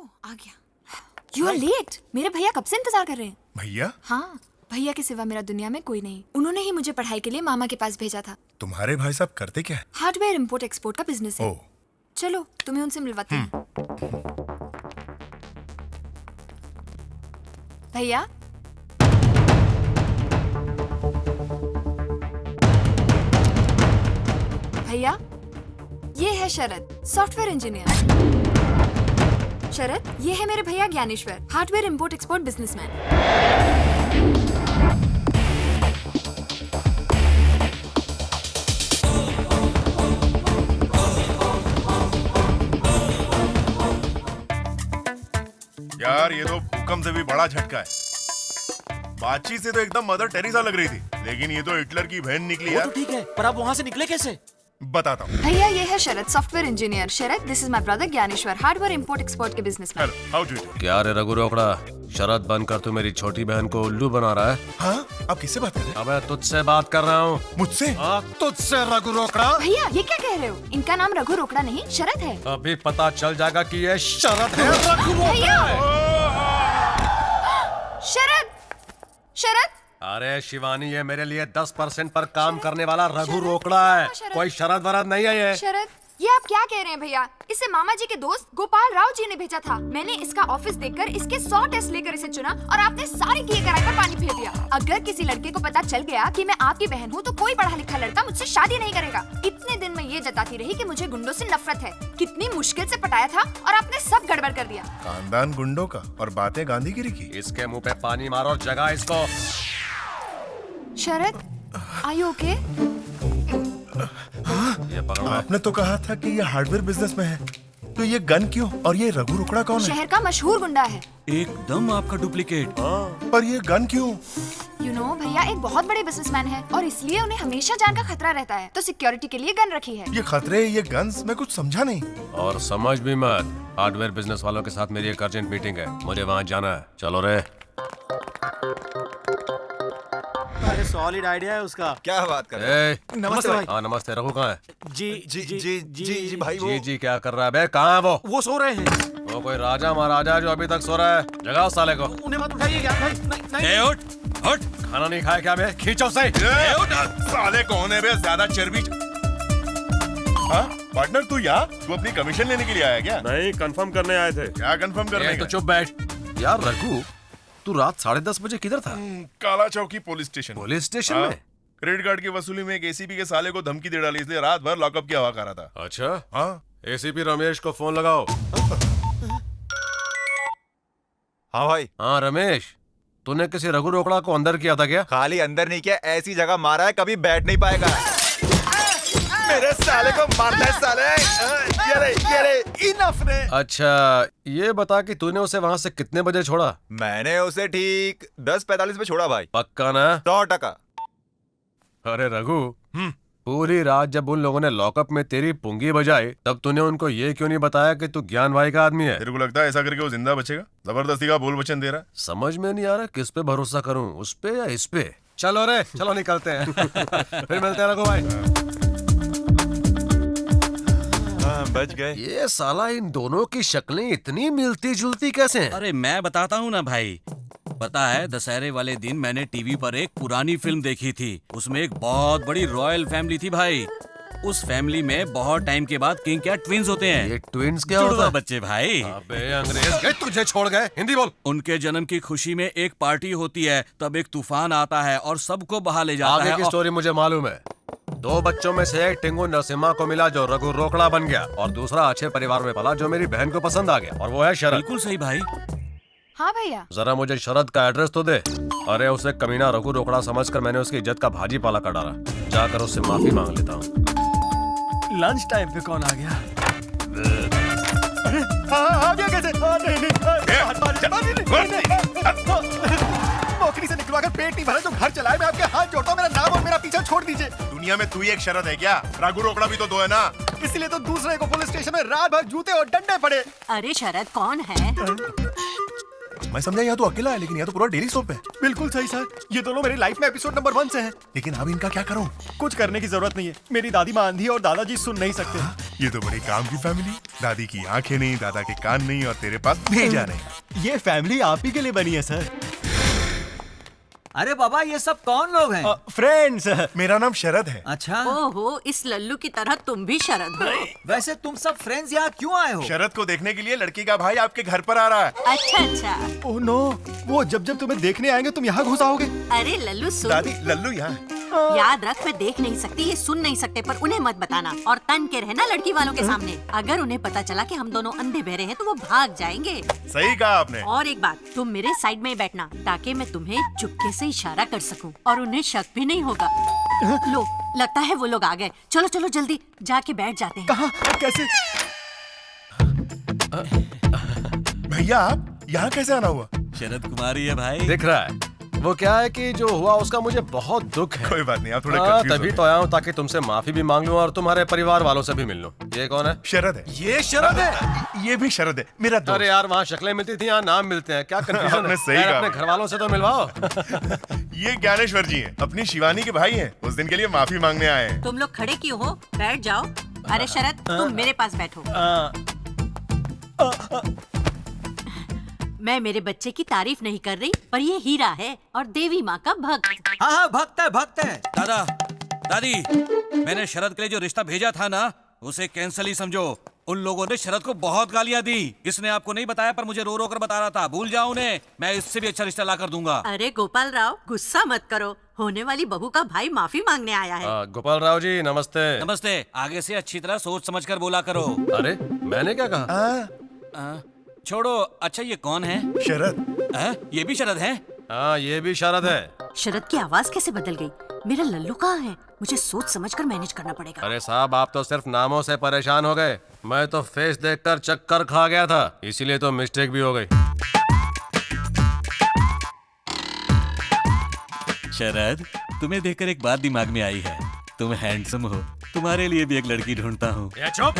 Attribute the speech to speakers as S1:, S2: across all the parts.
S1: ओह, आ गया। You are late. मेरे भैया कब से इंतजार कर रहे हैं।
S2: भैया?
S1: हाँ, भैया के सिवा मेरा दुनिया में कोई नहीं। उन्होंने ही मुझे पढ़ाई के लिए मामा के पास भेजा था।
S2: तुम्हारे भाई साहब करते क्या है?
S1: हार्डवेयर इम्पोर्ट एक्सपोर्ट का बिजनेस है।
S2: ओह।
S1: चलो तुम्हें उनसे मिलवाती हूँ। भैया, भैया, ये है शरद, सॉफ्टवेयर इंजीनियर। शरद, ये है मेरे भैया Dnyaneshwar, hardware import export businessman.
S2: यार ये तो भूकंप से भी बड़ा झटका है। बातचीत से तो एकदम मदर टेरेसा लग रही थी, लेकिन ये तो हिटलर की बहन निकली यार।
S3: तो ठीक है, पर आप वहाँ से निकले कैसे?
S2: बताता हूँ।
S1: भैया, ये है शरद, software engineer. Sharad, this is my brother Dnyaneshwar, hardware import export के businessman.
S2: Hello, how do you?
S4: क्या रे रघु रोकड़ा, शरद बनकर तू मेरी छोटी बहन को उल्लू बना रहा है?
S2: हाँ, आप किससे बात कर रहे हैं?
S4: अबे तुझसे बात कर रहा हूँ।
S2: मुझसे?
S4: तुझसे रघु रोकड़ा।
S1: भैया, ये क्या कह रहे हो? इनका नाम रघु रोकड़ा नहीं, शरद है।
S4: अभी पता चल जाएगा कि ये शरद है। रघु
S1: भैया!
S4: रोकड़ा।
S1: शरद, शरद,
S4: अरे शिवानी, ये मेरे लिए 10% पर काम करने वाला रघु रोकड़ा है, कोई शरद वरद नहीं है ये।
S1: शरद, ये आप क्या कह रहे हैं भैया? इसे मामा जी के दोस्त गोपाल राव जी ने भेजा था। मैंने इसका ऑफिस देखकर इसके 100 टेस्ट लेकर इसे चुना और आपने सारी किए कराई पर पानी फेर दिया। अगर किसी लड़के को पता चल गया कि मैं आपकी बहन हूँ तो कोई पढ़ा लिखा लड़का मुझसे शादी नहीं करेगा। इतने दिन मैं ये जताती रही कि मुझे गुंडों से नफरत है। कितनी मुश्किल से पटाया था और आपने सब गड़बड़ कर दिया।
S2: खानदान गुंडों का और बातें गांधीगिरी की।
S4: इसके मुंह पे पानी मारो और जगा इसको।
S1: शरद, आर यू ओके?
S4: ये पकड़ो।
S2: आपने तो कहा था कि ये हार्डवेयर बिजनेस में है, तो ये गन क्यों? और ये रघु रोकड़ा कौन है?
S1: शहर का मशहूर गुंडा है।
S3: एकदम आपका डुप्लीकेट।
S2: पर ये गन क्यों?
S1: यू नो, भैया एक बहुत बड़े बिजनेसमैन है और इसलिए उन्हें हमेशा जान का खतरा रहता है, तो सिक्योरिटी के लिए गन रखी है।
S2: ये खतरे, ये गन्स, मैं कुछ समझा नहीं।
S4: और समझ भी मत, हार्डवेयर बिजनेस वालों के साथ मेरी एक अर्जेंट मीटिंग है, मुझे वहाँ जाना है। चलो रे।
S3: अरे सॉलिड आइडिया है उसका।
S5: क्या बात कर रहे हैं?
S4: ए,
S3: नमस्ते भाई।
S4: हाँ नमस्ते। रघु कहाँ है?
S3: जी
S5: जी जी जी जी भाई,
S4: जी जी क्या कर रहा है बे? कहाँ है
S3: वो सो रहे हैं।
S4: वो कोई राजा महाराजा है जो अभी तक सो रहा है? जगाओ साले को।
S3: उन्हें मत उठाइए यार भाई। नहीं।
S4: उठ उठ, खाना नहीं खाया क्या बे? खींचो उसे।
S2: साले कौन है बे? ज्यादा चर्बी। हाँ पार्टनर, तू यहाँ? तू अपनी कमीशन लेने के लिए आया क्या?
S6: नहीं, कंफर्म करने आए थे।
S2: क्या कंफर्म करने
S4: तो
S2: का?
S4: चुप बैठ। यार रघु, तू रात 10:30 बजे किधर था?
S2: काला चौकी पुलिस स्टेशन।
S4: पुलिस स्टेशन
S2: हाँ,
S4: में?
S2: क्रेडिट कार्ड की वसूली में एक एसीपी के साले को धमकी दे डाली, इसलिए रात भर लॉकअप की हवा कर रहा था।
S4: अच्छा,
S2: हाँ
S4: एसीपी रमेश को फोन लगाओ।
S5: हाँ भाई,
S4: हाँ रमेश, तूने किसी रघु रोकड़ा को अंदर किया था क्या?
S5: खाली अंदर नहीं किया, ऐसी जगह मारा है कभी बैठ नहीं पाएगा। मेरे साले को मारना है साले। ये रे, इनफ रे।
S4: अच्छा, ये बता कि तूने उसे वहाँ से कितने बजे छोड़ा?
S5: मैंने उसे ठीक 10:45 पे छोड़ा भाई।
S4: पक्का ना?
S5: 100%।
S4: अरे रघु, पूरी रात जब उन लोगों ने लॉकअप में तेरी पुंगी बजाई, तब तूने उनको ये क्यों नहीं बताया कि तू ज्ञान भाई का आदमी है?
S2: तेरे को लगता है ऐसा करके वो जिंदा बचेगा? जबरदस्ती का बोल वचन दे रहा है।
S4: समझ में नहीं आ रहा किस पे भरोसा करूं, उस पे या इस पे। चलो रे, चलो निकलते हैं। फिर मिलते हैं रघु भाई।
S5: बच गए।
S4: ये साला इन दोनों की शक्लें इतनी मिलती जुलती कैसे हैं?
S7: अरे मैं बताता हूँ ना भाई। पता है, दशहरे वाले दिन मैंने टीवी पर एक पुरानी फिल्म देखी थी। उसमें एक बहुत बड़ी रॉयल फैमिली थी भाई। उस फैमिली में बहुत टाइम के बाद किंग कैट ट्विंस होते हैं।
S4: ये ट्विंस क्या होता
S7: जुड़वा
S4: है?
S7: बच्चे भाई।
S4: अबे अंग्रेज गए, तुझे छोड़ गए। हिंदी बोल।
S7: उनके जन्म की खुशी में एक पार्टी होती है, तब एक तूफान आता है और सबको बहा ले जाता
S4: आगे
S7: है।
S4: की स्टोरी मुझे मालूम है। 2 बच्चों में से एक टिंगू नरसिम्हा को मिला जो रघु रोकड़ा बन गया, और दूसरा अच्छे परिवार में पला जो मेरी बहन को पसंद आ गया, और वो है शरद।
S7: बिल्कुल सही भाई।
S1: हाँ भैया।
S4: जरा मुझे शरद का एड्रेस तो दे। अरे उसे कमीना रघु रोकड़ा समझकर मैंने उसकी इज्जत का भाजी पाला कर डाला। जाकर उससे माफी मांग लेता हूँ।
S3: लंच टाइम पे कौन आ गया? आ गया कैसे? नौकरी से निकलवाकर पेट नहीं भरा जो घर चलाए। मैं आपके हाथ जोड़ता हूँ, मेरा नाम और मेरा पीछा छोड़ दीजिए।
S2: दुनिया में तू ही एक शरद है क्या? रघु रोकड़ा भी तो 2 है ना।
S3: इसलिए तो दूसरे को पुलिस स्टेशन में रात भर जूते और डंडे पड़े।
S8: अरे शरद कौन है?
S2: मैं समझा यहाँ तो अकेला है, लेकिन यहाँ तो पूरा डेली सोप है।
S3: बिल्कुल सही सर, ये दोनों मेरी लाइफ में एपिसोड नंबर 1 से हैं।
S2: लेकिन अब इनका क्या करूँ?
S3: कुछ करने की जरूरत नहीं है। मेरी दादी माँ अंधी और दादाजी सुन नहीं सकते।
S2: ये तो बड़ी काम की फैमिली। दादी की आंखें नहीं, दादा के कान नहीं और तेरे पास भेजा नहीं।
S3: ये फैमिली आप ही के लिए बनी है सर।
S6: अरे बाबा ये सब कौन लोग हैं?
S3: फ्रेंड्स।
S2: मेरा नाम शरद है।
S6: अच्छा,
S8: ओहो, इस लल्लू की तरह तुम भी शरद हो।
S6: वैसे तुम सब फ्रेंड्स यहाँ क्यों आए हो?
S2: शरद को देखने के लिए लड़की का भाई आपके घर पर आ रहा है।
S8: अच्छा अच्छा।
S3: ओह नो, वो जब तुम्हें देखने आएंगे तुम यहाँ घुस आओगे।
S8: अरे लल्लू सुन,
S2: दादी लल्लू यहाँ है।
S8: याद रख मैं देख नहीं सकती, ये सुन नहीं सकते, पर उन्हें मत बताना और तन के रहना लड़की वालों के सामने। अगर उन्हें पता चला कि हम दोनों अंधे बहरे हैं तो वो भाग जाएंगे।
S2: सही कहा आपने।
S8: और एक बात, तुम मेरे साइड में ही बैठना ताकि मैं तुम्हें चुपके से इशारा कर सकूं और उन्हें शक भी नहीं होगा। लो, लगता है वो लोग आ गए। चलो चलो जल्दी जाके बैठ जाते हैं।
S3: कहाँ? कैसे?
S2: भैया आप यहाँ कैसे आना हुआ?
S7: शरद कुमारी है भाई।
S4: दिख रहा है। वो क्या है कि जो हुआ उसका मुझे बहुत दुख है।
S2: कोई बात नहीं, आप थोड़े
S4: हाँ,
S2: confused हो
S4: तभी
S2: गए।
S4: तो आया हूँ ताकि तुमसे माफी भी मांग लूं और तुम्हारे परिवार वालों से भी मिल लूं। ये कौन है?
S2: शरद है।
S3: ये शरद है।
S2: ये भी शरद है, मेरा दोस्त।
S4: अरे यार, वहाँ शक्लें मिलती थी, यहाँ नाम मिलते हैं। क्या कंफ्यूजन
S2: आपने
S4: है?
S2: सही
S4: यार,
S2: कहा।
S4: अपने घर वालों से तो मिलवाओ।
S2: ये ज्ञानेश्वर जी हैं, अपनी शिवानी के भाई हैं। उस दिन के लिए माफी मांगने आए हैं।
S8: तुम लोग खड़े क्यों हो? बैठ जाओ। अरे शरद, तुम मेरे पास बैठो। मैं मेरे बच्चे की तारीफ नहीं कर रही, पर ये हीरा है और देवी माँ का भक्त।
S6: हाँ हाँ, भक्त है।
S7: दादा, दादी, मैंने शरद के लिए जो रिश्ता भेजा था ना, उसे कैंसिल ही समझो। उन लोगों ने शरद को बहुत गालियां दी। इसने आपको नहीं बताया पर मुझे रो रो कर बता रहा था। भूल जाओ उन्हें, मैं इससे भी अच्छा रिश्ता ला कर दूंगा।
S8: अरे गोपाल राव, गुस्सा मत करो। होने वाली बहू का भाई माफी मांगने आया है।
S4: गोपाल राव जी नमस्ते।
S7: नमस्ते। आगे से अच्छी तरह सोच समझ कर बोला करो।
S4: अरे मैंने क्या कहा?
S7: छोड़ो। अच्छा ये कौन है?
S2: शरद।
S7: ये भी शरद है?
S4: हाँ, ये भी शरद है।
S8: शरद की आवाज कैसे बदल गई? मेरा लल्लू कहाँ है? मुझे सोच समझ कर मैनेज करना पड़ेगा।
S4: अरे साहब, आप तो सिर्फ नामों से परेशान हो गए। मैं तो फेस देखकर चक्कर खा गया था, इसीलिए तो मिस्टेक भी हो गई।
S7: शरद, तुम्हें देखकर एक बात दिमाग में आई है। तुम हैंडसम हो, तुम्हारे लिए भी एक लड़की ढूंढता हूँ।
S4: चुप!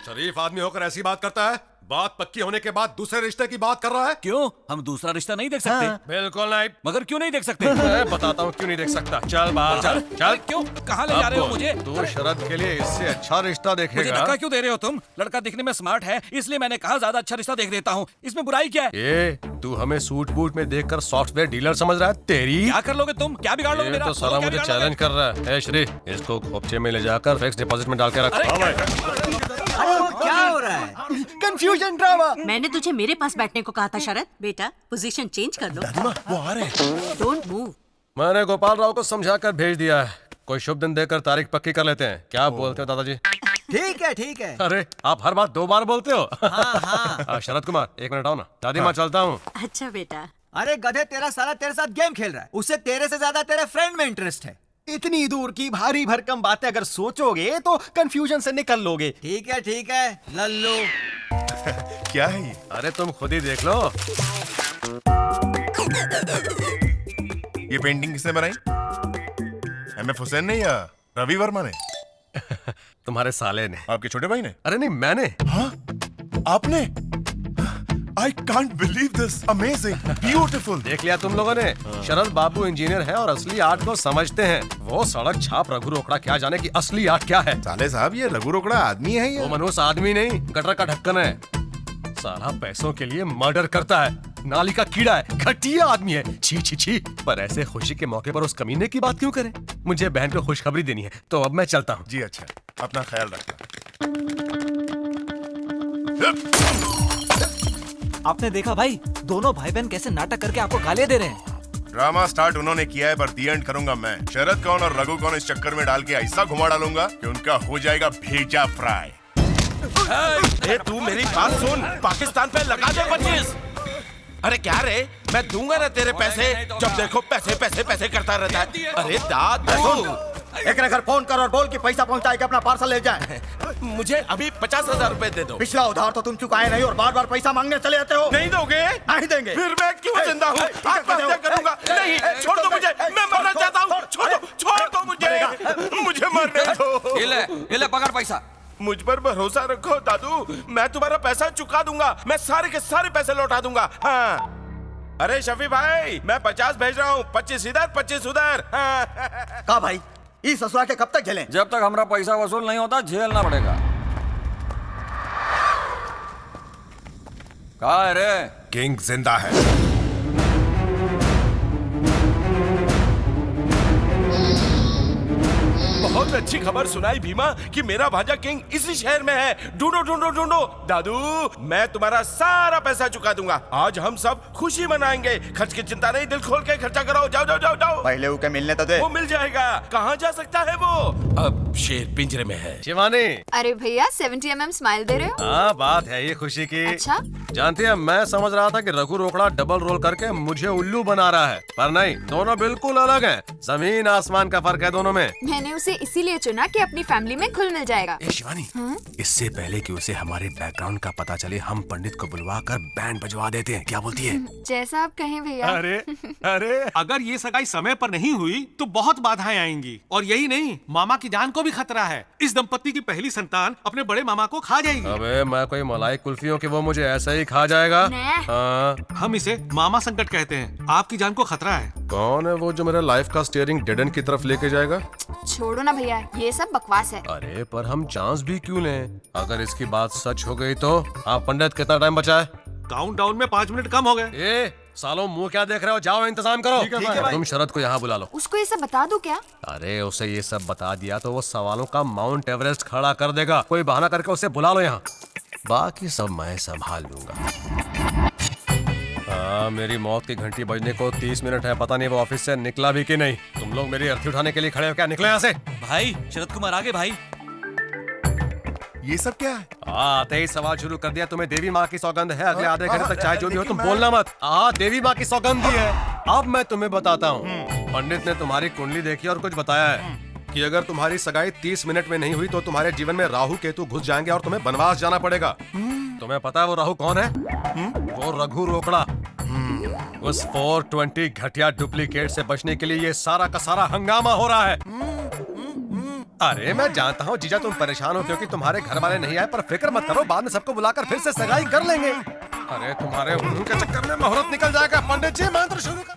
S4: शरीफ आदमी होकर ऐसी बात करता है? बात पक्की होने के बाद दूसरे रिश्ते की बात कर रहा है?
S7: क्यों, हम दूसरा रिश्ता नहीं देख सकते?
S4: बिल्कुल नहीं।
S7: मगर क्यों नहीं देख सकते?
S4: मैं बताता हूँ क्यों नहीं देख सकता। चल बाहर चल। चल।
S7: क्यों? कहाँ ले जा रहे हो
S4: अब
S7: मुझे?
S4: तू शरद के लिए इससे अच्छा रिश्ता
S7: मुझे
S4: देखेगा।
S7: धक्का क्यों दे रहे हो तुम? लड़का दिखने में स्मार्ट है, इसलिए मैंने कहा ज्यादा अच्छा रिश्ता देख देता हूँ। इसमें बुराई क्या है?
S4: ये तू हमें सूट बूट में देखकर सॉफ्टवेयर डीलर समझ रहा है? तेरी
S7: क्या कर लोगे तुम? क्या बिगाड़ लोगे
S4: ये
S7: मेरा?
S4: तो साला
S7: बोलो, क्या
S4: मुझे
S7: बिगाड़
S4: चैलेंज कर रहा है। ए श्री, इसको खोपचे में ले जाकर फिक्स डिपॉजिट में डाल के रख।
S6: अरे वो क्या हो रहा है?
S3: Confusion drama.
S8: मैंने तुझे मेरे पास बैठने को कहा था शरद। बेटा पोजीशन चेंज कर लो।
S2: दादीमा वो आ रहे हैं।
S8: Don't move.
S4: मैंने गोपाल राव को समझाकर भेज दिया है। कोई शुभ दिन देकर तारीख पक्की कर लेते हैं। क्या बोलते हो दादाजी?
S6: ठीक है।
S4: अरे आप हर बात 2 बार बोलते हो।
S6: हाँ।
S4: शरद कुमार, 1 मिनट आओ ना। दादी माँ, चलता हूँ।
S8: अच्छा बेटा।
S6: अरे गधे, तेरा साला तेरे साथ गेम खेल रहा है। उसे तेरे से ज्यादा तेरे फ्रेंड में इंटरेस्ट है।
S3: इतनी दूर की भारी भरकम बातें अगर सोचोगे तो कंफ्यूजन से निकल लोगे।
S6: ठीक है लल्लू।
S2: क्या है ये?
S4: अरे तुम खुद ही देख लो।
S2: ये पेंटिंग किसने बनाई? MF हुसैन ने या रवि वर्मा ने?
S4: तुम्हारे साले ने।
S2: आपके छोटे भाई ने?
S4: अरे नहीं, मैंने।
S2: हाँ? आपने? I can't believe this. Amazing, beautiful.
S4: देख लिया तुम लोगों ने? शरद बाबू इंजीनियर है और असली आर्ट को समझते हैं। वो सड़क छाप रघु रोकड़ा क्या जाने की असली आर्ट क्या है।
S2: साले साहब, ये रघु रोकड़ा आदमी है
S4: वो
S2: ये?
S4: मनुष्य आदमी नहीं, गटर का ढक्कन है। साला पैसों के लिए मर्डर करता है, नाली का कीड़ा है, घटिया आदमी है। छी छी छी। पर ऐसे खुशी के मौके पर उस कमीने की बात क्यों करें? मुझे बहन को खुशखबरी देनी है, तो अब मैं चलता हूँ।
S2: जी अच्छा, अपना ख्याल रखना।
S6: आपने देखा भाई, दोनों भाई बहन कैसे नाटक करके आपको गालियां दे रहे हैं।
S2: ड्रामा स्टार्ट उन्होंने किया है पर दी एंड करूंगा मैं। शरद कौन और रघु कौन इस चक्कर में डाल के ऐसा घुमा डालूंगा कि उनका हो जाएगा भेजा फ्राई।
S9: ए, तू मेरी बात सुन, पाकिस्तान पे लगा दे 25। अरे क्या रे, मैं दूंगा ना तेरे पैसे। जब देखो पैसे पैसे पैसे करता रहता है। अरे दादू,
S3: एक घर फोन कर और बोल कि पैसा पहुंचाए कि अपना पार्सल ले जाए।
S9: मुझे अभी 50,000 रुपए दे दो।
S3: पिछला उधार तो तुम चुकाए नहीं और बार बार पैसा मांगने चले आते हो।
S9: नहीं दोगे?
S3: नहीं देंगे।
S9: फिर मैं क्यों जिंदा हूँ? आत्महत्या करूंगा। नहीं, छोड़ दो मुझे, मैं मरना चाहता हूँ। छोड़ दो मुझे मरने दो।
S7: ये ले पकड़ पैसा।
S9: मुझ पर भरोसा रखो दादू, मैं तुम्हारा पैसा चुका दूंगा। मैं सारे के सारे पैसे लौटा दूंगा। हाँ। अरे शफी भाई, मैं 50 भेज रहा हूँ। 25 इधर 25 उधर।
S3: का भाई, इस ससुरा के कब तक झेलें?
S10: जब तक हमारा पैसा वसूल नहीं होता झेलना पड़ेगा।
S5: कहा है रे?
S2: किंग जिंदा है।
S9: बहुत अच्छी खबर सुनाई भीमा कि मेरा भांजा किंग इसी शहर में है। ढूंढो ढूंढो ढूंढो। दादू, मैं तुम्हारा सारा पैसा चुका दूंगा। आज हम सब खुशी मनाएंगे। खर्च की चिंता नहीं, दिल खोल के खर्चा करो। जाओ जाओ जाओ जाओ।
S5: पहले उके मिलने तो दे।
S9: वो मिल जाएगा। कहाँ जा सकता है वो? अब शेर पिंजरे में है।
S4: शिवानी,
S1: अरे भैया 70 mm स्माइल दे रहे हो?
S4: हाँ बात है ये खुशी की।
S1: अच्छा?
S4: जानती है, मैं समझ रहा था कि रघु रोकड़ा डबल रोल करके मुझे उल्लू बना रहा है, पर नहीं, दोनों बिल्कुल अलग हैं। जमीन आसमान का फर्क है दोनों में।
S1: मैंने उसे इसीलिए चुना कि अपनी फैमिली में घुल मिल जाएगा।
S4: ए शिवानी, इससे पहले कि उसे हमारे बैकग्राउंड का पता चले, हम पंडित को बुलवा कर बैंड बजवा देते हैं, क्या बोलती है?
S1: जैसा आप कहें भैया।
S10: अरे अरे, अगर ये सगाई समय पर नहीं हुई तो बहुत बाधाएं आएंगी, और यही नहीं, मामा की जान को भी खतरा है। इस दंपत्ति की पहली संतान अपने बड़े मामा को खा जाएगी।
S4: अबे मैं कोई मलाई कुल्फियों की वो मुझे ऐसे ही खा जाएगा। हाँ।
S10: हम इसे मामा संकट कहते हैं। आपकी जान को खतरा है।
S4: कौन है वो जो मेरे लाइफ का स्टीयरिंग डेड एंड की तरफ लेके जाएगा?
S1: छोड़ो ना भैया, ये सब बकवास है।
S4: अरे पर हम चांस भी क्यों लें? अगर इसकी बात सच हो गई तो? हाँ पंडित, कितना टाइम बचा है?
S10: काउंटडाउन में 5 मिनट कम हो गए।
S4: ए सालों, मुंह क्या देख रहे हो? जाओ इंतजाम करो।
S3: ठीक है भाई।
S4: तुम शरद को यहाँ बुला लो।
S1: उसको ये सब बता दूं क्या?
S4: अरे उसे ये सब बता दिया तो वो सवालों का माउंट एवरेस्ट खड़ा कर देगा। कोई बहाना करके उसे बुला लो यहाँ। बाकी सब मैं संभाल लूंगा। हाँ, मेरी मौत की घंटी बजने को 30 मिनट है। पता नहीं वो ऑफिस से निकला भी कि नहीं। तुम लोग मेरी अर्थी उठाने के लिए खड़े हो क्या? निकलो यहाँ से।
S7: भाई शरद कुमार आगे भाई।
S2: ये सब क्या है?
S4: आते ही सवाल शुरू कर दिया। तुम्हें देवी माँ की सौगंध है, अगले आधे घंटे तक चाहे जो भी हो तुम बोलना मत। देवी माँ की सौगंध दी है। अब मैं तुम्हें बताता हूँ। पंडित ने तुम्हारी कुंडली देखी और कुछ बताया है कि अगर तुम्हारी सगाई 30 मिनट में नहीं हुई तो तुम्हारे जीवन में राहु केतु घुस जाएंगे और तुम्हें बनवास जाना पड़ेगा। तुम्हें पता है वो राहु कौन है? वो रघु रोकड़ा। उस 420 घटिया डुप्लीकेट से बचने के लिए ये सारा का सारा हंगामा हो रहा है। अरे मैं जानता हूँ जीजा तुम परेशान हो क्योंकि तुम्हारे घर वाले नहीं आए, पर फिक्र मत करो, बाद में सबको बुलाकर फिर से सगाई कर लेंगे। अरे तुम्हारे के चक्कर में मुहूर्त निकल जाएगा। पंडित जी मंत्र शुरू कर।